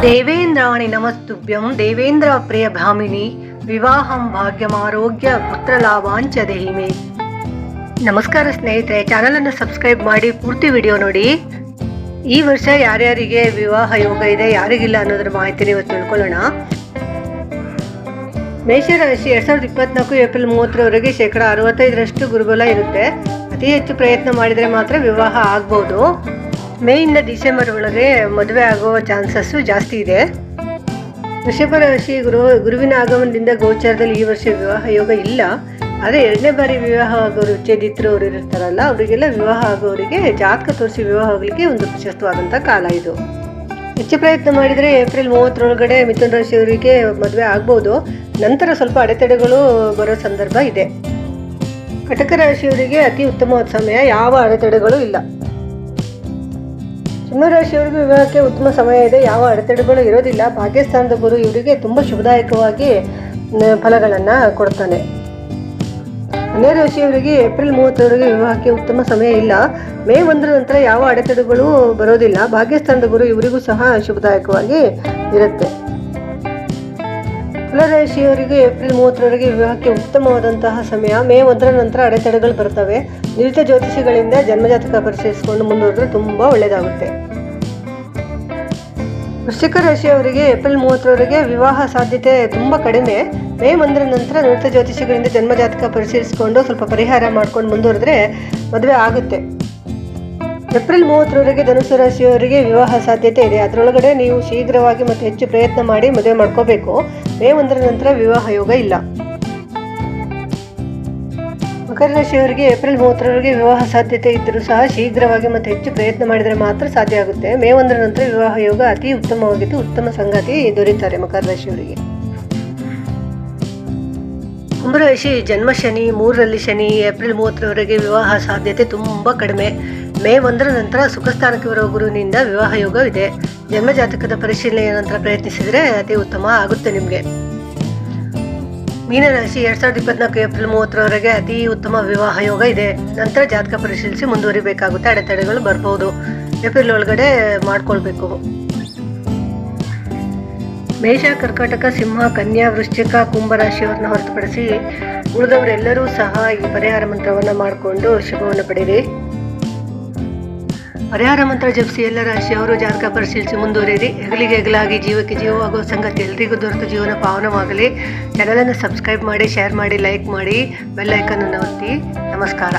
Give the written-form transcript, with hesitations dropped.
ದೇವೇಂದ್ರಾಣಿ ನಮಸ್ತುಭ್ಯಂ ದೇವೇಂದ್ರ ಪ್ರಿಯ ಭಾಮಿನಿ ವಿವಾಹಂ ಭಾಗ್ಯಮಾರೋಗ್ಯ ಪುತ್ರಲಾಭಾಂಚ ದೇಹಿಮೆ. ನಮಸ್ಕಾರ ಸ್ನೇಹಿತರೆ, ಚಾನಲನ್ನು ಸಬ್ಸ್ಕ್ರೈಬ್ ಮಾಡಿ ಪೂರ್ತಿ ವಿಡಿಯೋ ನೋಡಿ. ಈ ವರ್ಷ ಯಾರ್ಯಾರಿಗೆ ವಿವಾಹ ಯೋಗ ಇದೆ, ಯಾರಿಗಿಲ್ಲ ಅನ್ನೋದ್ರ ಮಾಹಿತಿ ಇವತ್ತು ತಿಳ್ಕೊಳ್ಳೋಣ. ಮೇಷರಾಶಿ 2024 ಏಪ್ರಿಲ್ 30ರವರೆಗೆ 65% ಗುರುಬಲ ಇರುತ್ತೆ. ಅತಿ ಹೆಚ್ಚು ಪ್ರಯತ್ನ ಮಾಡಿದರೆ ಮಾತ್ರ ವಿವಾಹ ಆಗ್ಬೋದು. ಮೇಯಿಂದ ಡಿಸೆಂಬರ್ ಒಳಗೆ ಮದುವೆ ಆಗುವ ಚಾನ್ಸಸ್ಸು ಜಾಸ್ತಿ ಇದೆ. ವೃಷಭ ರಾಶಿ ಗುರುವಿನ ಆಗಮನದಿಂದ ಗೋಚಾರದಲ್ಲಿ ಈ ವರ್ಷ ವಿವಾಹ ಯೋಗ ಇಲ್ಲ. ಆದರೆ 2ನೇ ಬಾರಿ ವಿವಾಹ ಆಗೋರು, ವಿಚ್ಛೇದಿತರು ಅವರು ಇರ್ತಾರಲ್ಲ, ಅವರಿಗೆಲ್ಲ ವಿವಾಹ ಆಗೋರಿಗೆ ಜಾತಕ ತೋರಿಸಿ ವಿವಾಹ ಆಗಲಿಕ್ಕೆ ಒಂದು ಪ್ರಶಸ್ತವಾದಂಥ ಕಾಲ ಇದು. ಹೆಚ್ಚು ಪ್ರಯತ್ನ ಮಾಡಿದರೆ ಏಪ್ರಿಲ್ 30ರೊಳಗಡೆ ಮಿಥುನ ರಾಶಿಯವರಿಗೆ ಮದುವೆ ಆಗ್ಬೋದು. ನಂತರ ಸ್ವಲ್ಪ ಅಡೆತಡೆಗಳು ಬರೋ ಸಂದರ್ಭ ಇದೆ. ಕಟಕ ರಾಶಿಯವರಿಗೆ ಅತಿ ಉತ್ತಮವಾದ ಸಮಯ, ಯಾವ ಅಡೆತಡೆಗಳು ಇಲ್ಲ. ಸಿಂಹರಾಶಿಯವರಿಗೂ ವಿವಾಹಕ್ಕೆ ಉತ್ತಮ ಸಮಯ ಇದೆ, ಯಾವ ಅಡೆತಡೆಗಳು ಇರೋದಿಲ್ಲ. ಭಾಗ್ಯಸ್ಥಾನದ ಗುರು ಇವರಿಗೆ ತುಂಬ ಶುಭದಾಯಕವಾಗಿ ಫಲಗಳನ್ನು ಕೊಡ್ತಾನೆ. ಕನ್ಯಾ ರಾಶಿಯವರಿಗೆ ಏಪ್ರಿಲ್ 30ರವರೆಗೆ ವಿವಾಹಕ್ಕೆ ಉತ್ತಮ ಸಮಯ ಇಲ್ಲ. ಮೇ 1ರ ನಂತರ ಯಾವ ಅಡೆತಡೆಗಳು ಬರೋದಿಲ್ಲ. ಭಾಗ್ಯಸ್ಥಾನದ ಗುರು ಇವರಿಗೂ ಸಹ ಶುಭದಾಯಕವಾಗಿ ಇರುತ್ತೆ. ತುಲಾರಾಶಿಯವರಿಗೆ ಏಪ್ರಿಲ್ 30ರವರೆಗೆ ವಿವಾಹಕ್ಕೆ ಉತ್ತಮವಾದಂತಹ ಸಮಯ. ಮೇ 1ರ ನಂತರ ಅಡೆತಡೆಗಳು ಬರ್ತವೆ. ನುರಿತ ಜ್ಯೋತಿಷಿಗಳಿಂದ ಜನ್ಮಜಾತಕ ಪರಿಶೀಲಿಸಿಕೊಂಡು ಮುಂದುವರೆದ್ರೆ ತುಂಬ ಒಳ್ಳೆಯದಾಗುತ್ತೆ. ವೃಶ್ಚಿಕ ರಾಶಿಯವರಿಗೆ ಏಪ್ರಿಲ್ 30ರವರೆಗೆ ವಿವಾಹ ಸಾಧ್ಯತೆ ತುಂಬ ಕಡಿಮೆ. ಮೇ 1ರ ನಂತರ ನುರಿತ ಜ್ಯೋತಿಷಿಗಳಿಂದ ಜನ್ಮಜಾತಕ ಪರಿಶೀಲಿಸಿಕೊಂಡು ಸ್ವಲ್ಪ ಪರಿಹಾರ ಮಾಡ್ಕೊಂಡು ಮುಂದುವರೆದ್ರೆ ಮದುವೆ ಆಗುತ್ತೆ. ಏಪ್ರಿಲ್ 30ರವರೆಗೆ ಧನುಸು ರಾಶಿಯವರಿಗೆ ವಿವಾಹ ಸಾಧ್ಯತೆ ಇದೆ. ಅದರೊಳಗಡೆ ನೀವು ಶೀಘ್ರವಾಗಿ ಮತ್ತು ಹೆಚ್ಚು ಪ್ರಯತ್ನ ಮಾಡಿ ಮದುವೆ ಮಾಡ್ಕೋಬೇಕು. ಮೇ 1ರ ನಂತರ ವಿವಾಹ ಯೋಗ ಇಲ್ಲ. ಮಕರ ರಾಶಿಯವರಿಗೆ ಏಪ್ರಿಲ್ 30ರವರೆಗೆ ವಿವಾಹ ಸಾಧ್ಯತೆ ಇದ್ದರೂ ಸಹ ಶೀಘ್ರವಾಗಿ ಮತ್ತು ಹೆಚ್ಚು ಪ್ರಯತ್ನ ಮಾಡಿದರೆ ಮಾತ್ರ ಸಾಧ್ಯ ಆಗುತ್ತೆ. ಮೇ 1ರ ನಂತರ ವಿವಾಹ ಯೋಗ ಅತಿ ಉತ್ತಮವಾಗಿದ್ದು ಉತ್ತಮ ಸಂಗಾತಿ ದೊರೀತಾರೆ ಮಕರ ರಾಶಿಯವರಿಗೆ. ಕುಂಭರಾಶಿ ಜನ್ಮ ಶನಿ 3ರಲ್ಲಿ ಶನಿ. ಏಪ್ರಿಲ್ 30ರವರೆಗೆ ವಿವಾಹ ಸಾಧ್ಯತೆ ತುಂಬ ಕಡಿಮೆ. ಮೇ 1ರ ನಂತರ ಸುಖಸ್ಥಾನಕ್ಕೆ ಬರುವ ಗುರುವಿನಿಂದ ವಿವಾಹ ಯೋಗವಿದೆ. ಜನ್ಮಜಾತಕದ ಪರಿಶೀಲನೆಯ ನಂತರ ಪ್ರಯತ್ನಿಸಿದರೆ ಅತಿ ಉತ್ತಮ ಆಗುತ್ತೆ ನಿಮಗೆ. ಮೀನರಾಶಿ 2024 ಏಪ್ರಿಲ್ 30ರವರೆಗೆ ಅತಿ ಉತ್ತಮ ವಿವಾಹ ಯೋಗ ಇದೆ. ನಂತರ ಜಾತಕ ಪರಿಶೀಲಿಸಿ ಮುಂದುವರಿಬೇಕಾಗುತ್ತೆ. ಅಡೆತಡೆಗಳು ಬರ್ಬೋದು. ಏಪ್ರಿಲ್ ಒಳಗಡೆ ಮಾಡ್ಕೊಳ್ಬೇಕು. ಮೇಷ, ಕರ್ಕಾಟಕ, ಸಿಂಹ, ಕನ್ಯಾ, ವೃಶ್ಚಿಕ, ಕುಂಭರಾಶಿಯವರನ್ನ ಹೊರತುಪಡಿಸಿ ಉಳಿದವರೆಲ್ಲರೂ ಸಹ ಈ ಪರಿಹಾರ ಮಂತ್ರವನ್ನು ಮಾಡಿಕೊಂಡು ಶುಭವನ್ನು ಪಡೆಯಿರಿ. ಪರಿಹಾರ ಮಂತ್ರ ಜಪಿಸಿ ಎಲ್ಲ ರಾಶಿಯವರು ಜಾತಕ ಪರಿಶೀಲಿಸಿ ಮುಂದುವರಿಯಿರಿ. ಹೆಗಲಿಗೆ ಹೆಗಲಾಗಿ ಜೀವಕ್ಕೆ ಜೀವವಾಗುವ ಸಂಗತಿ ಎಲ್ರಿಗೂ ದೊರೆತು ಜೀವನ ಪಾವನವಾಗಲಿ. ಚಾನಲನ್ನು ಸಬ್ಸ್ಕ್ರೈಬ್ ಮಾಡಿ, ಶೇರ್ ಮಾಡಿ, ಲೈಕ್ ಮಾಡಿ, ಬೆಲ್ ಐಕನ್ ಅನ್ನು ಒತ್ತಿ. ನಮಸ್ಕಾರ.